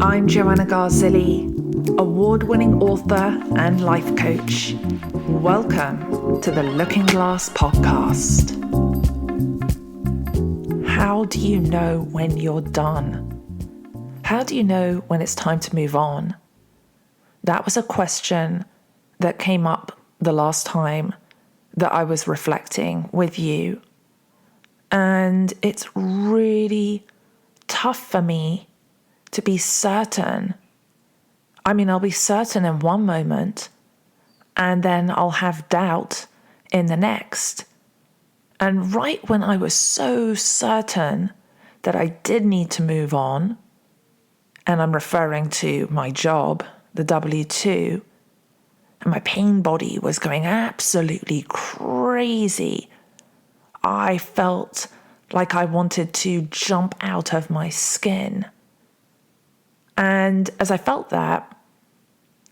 I'm Joanna Garzilli, award-winning author and life coach. Welcome to the Looking Glass podcast. How do you know when you're done? How do you know when it's time to move on? That was a question that came up the last time that I was reflecting with you. And it's really tough for me to be certain. I'll be certain in one moment, and then I'll have doubt in the next. And right when I was so certain that I did need to move on, and I'm referring to my job, the W-2, and my pain body was going absolutely crazy, I felt like I wanted to jump out of my skin. And as I felt that,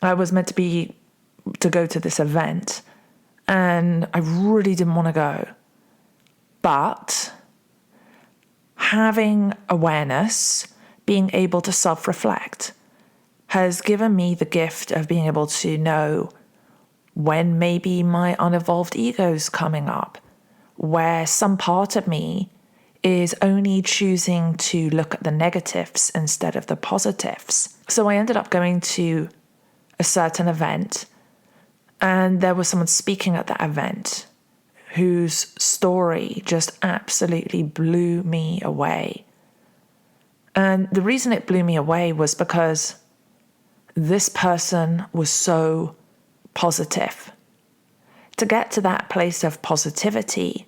I was meant to go to this event, and I really didn't want to go. But having awareness, being able to self-reflect, has given me the gift of being able to know when maybe my unevolved ego's coming up, where some part of me is only choosing to look at the negatives instead of the positives. So I ended up going to a certain event, and there was someone speaking at that event whose story just absolutely blew me away. And the reason it blew me away was because this person was so positive. To get to that place of positivity,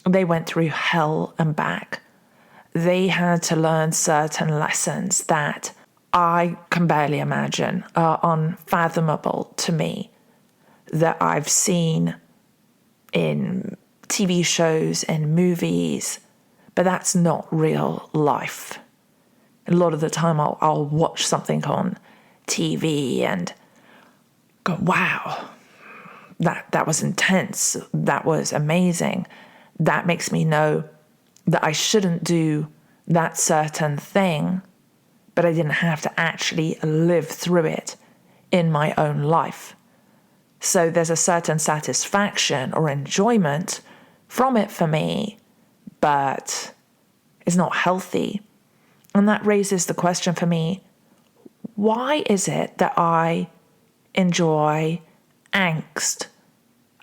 they went through hell and back. They had to learn certain lessons that I can barely imagine, are unfathomable to me, that I've seen in TV shows and movies, but that's not real life. A lot of the time I'll watch something on TV and go, wow, that was intense, that was amazing. That makes me know that I shouldn't do that certain thing, but I didn't have to actually live through it in my own life. So there's a certain satisfaction or enjoyment from it for me, but it's not healthy. And that raises the question for me, why is it that I enjoy angst?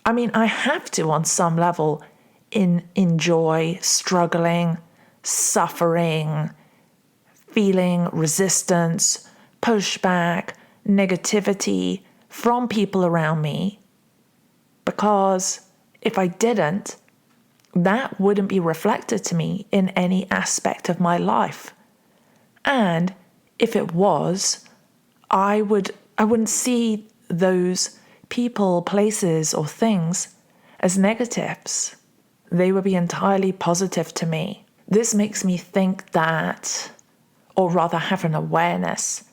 I have to, on some level, enjoy struggling, suffering, feeling resistance, pushback, negativity from people around me. Because if I didn't, that wouldn't be reflected to me in any aspect of my life. And if it was, I wouldn't see those people, places, or things as negatives. They would be entirely positive to me. This makes me think that, or rather have an awareness,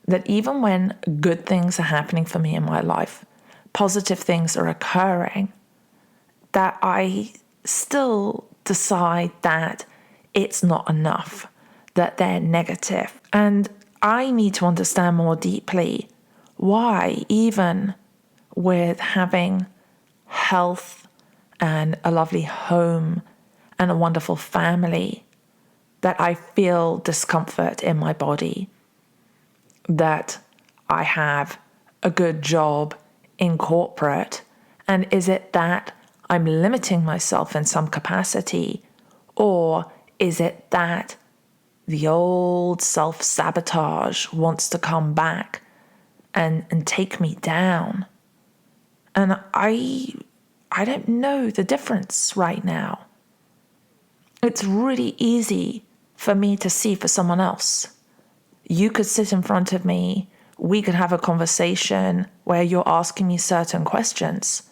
that even when good things are happening for me in my life, positive things are occurring, that I still decide that it's not enough, that they're negative. And I need to understand more deeply why, even with having health and a lovely home and a wonderful family, that I feel discomfort in my body, that I have a good job in corporate, and is it that I'm limiting myself in some capacity, or is it that the old self-sabotage wants to come back and take me down? And I don't know the difference right now. It's really easy for me to see for someone else. You could sit in front of me, we could have a conversation where you're asking me certain questions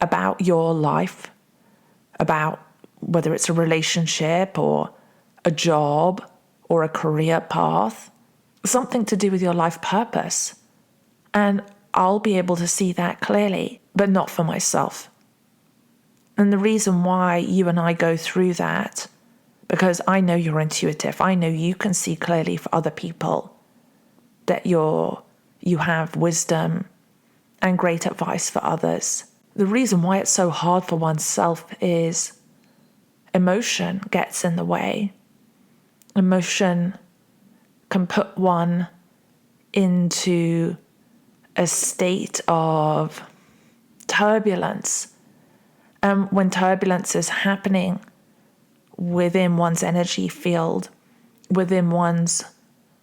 about your life, about whether it's a relationship or a job or a career path, something to do with your life purpose. And I'll be able to see that clearly, but not for myself. And the reason why you and I go through that because I know you're intuitive. I know you can see clearly for other people, that you have wisdom and great advice for others. The reason why it's so hard for oneself is emotion gets in the way. Emotion can put one into a state of turbulence. And when turbulence is happening within one's energy field, within one's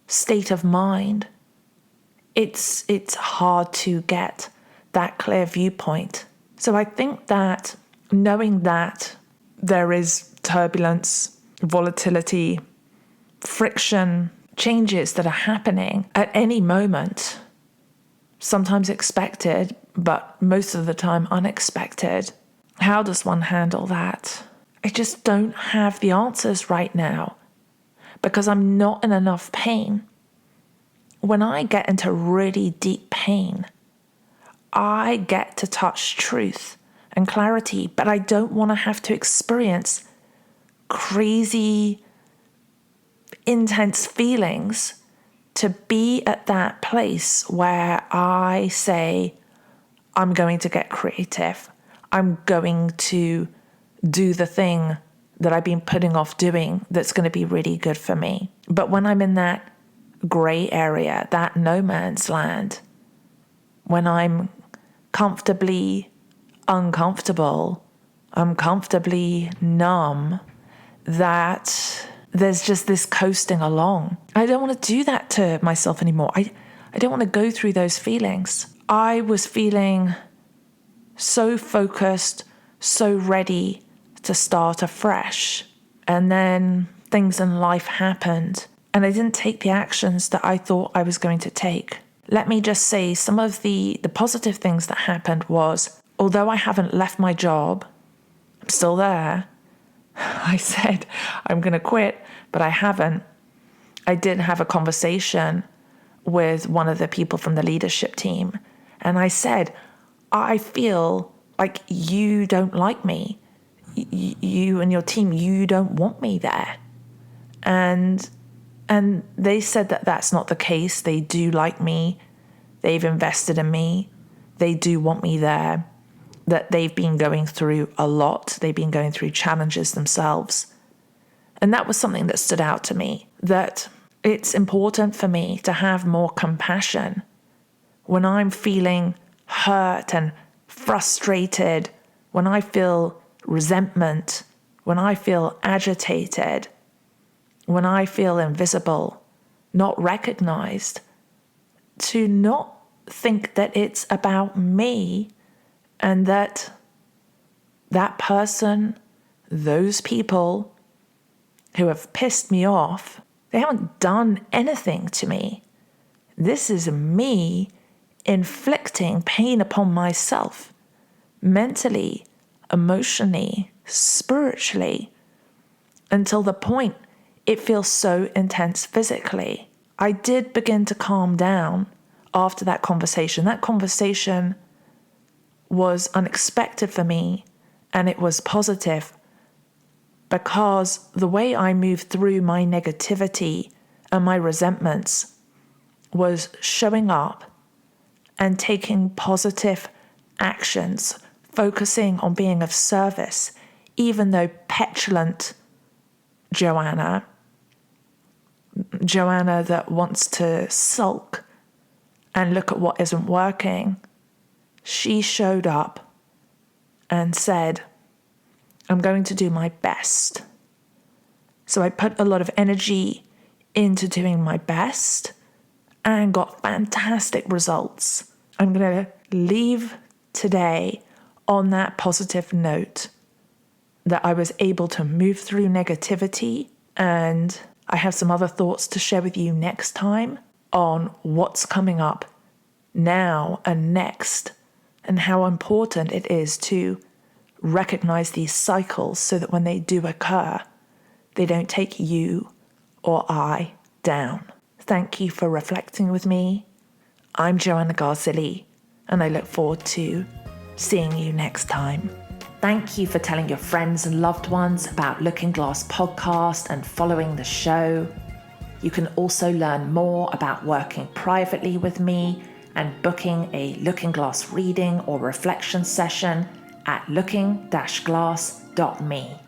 state of mind, it's hard to get that clear viewpoint. So I think that knowing that there is turbulence, volatility, friction, changes that are happening at any moment, sometimes expected, but most of the time unexpected. How does one handle that? I just don't have the answers right now because I'm not in enough pain. When I get into really deep pain, I get to touch truth and clarity, but I don't want to have to experience crazy, intense feelings to be at that place where I say, I'm going to get creative. I'm going to do the thing that I've been putting off doing that's going to be really good for me. But when I'm in that gray area, that no man's land, when I'm comfortably uncomfortable, I'm comfortably numb, that there's just this coasting along. I don't want to do that to myself anymore. I don't want to go through those feelings. I was feeling so focused, so ready to start afresh. And then things in life happened, and I didn't take the actions that I thought I was going to take. Let me just say some of the positive things that happened was, although I haven't left my job, I'm still there. I said I'm going to quit, but I haven't. I did have a conversation with one of the people from the leadership team, and I said, I feel like you don't like me. You and your team, you don't want me there. And they said that that's not the case. They do like me. They've invested in me. They do want me there. That they've been going through a lot. They've been going through challenges themselves. And that was something that stood out to me, that it's important for me to have more compassion when I'm feeling hurt and frustrated, when I feel resentment, when I feel agitated, when I feel invisible, not recognized, to not think that it's about me and that person, those people who have pissed me off, they haven't done anything to me. This is me inflicting pain upon myself, mentally, emotionally, spiritually, until the point it feels so intense physically. I did begin to calm down after that conversation. That conversation was unexpected for me, and it was positive because the way I moved through my negativity and my resentments was showing up and taking positive actions, focusing on being of service, even though petulant Joanna that wants to sulk and look at what isn't working, she showed up and said, I'm going to do my best. So I put a lot of energy into doing my best and got fantastic results. I'm going to leave today on that positive note, that I was able to move through negativity, and I have some other thoughts to share with you next time on what's coming up now and next, and how important it is to recognize these cycles so that when they do occur, they don't take you or I down. Thank you for reflecting with me. I'm Joanna Garzilli, and I look forward to seeing you next time. Thank you for telling your friends and loved ones about Looking Glass podcast and following the show. You can also learn more about working privately with me and booking a Looking Glass reading or reflection session at looking-glass.me.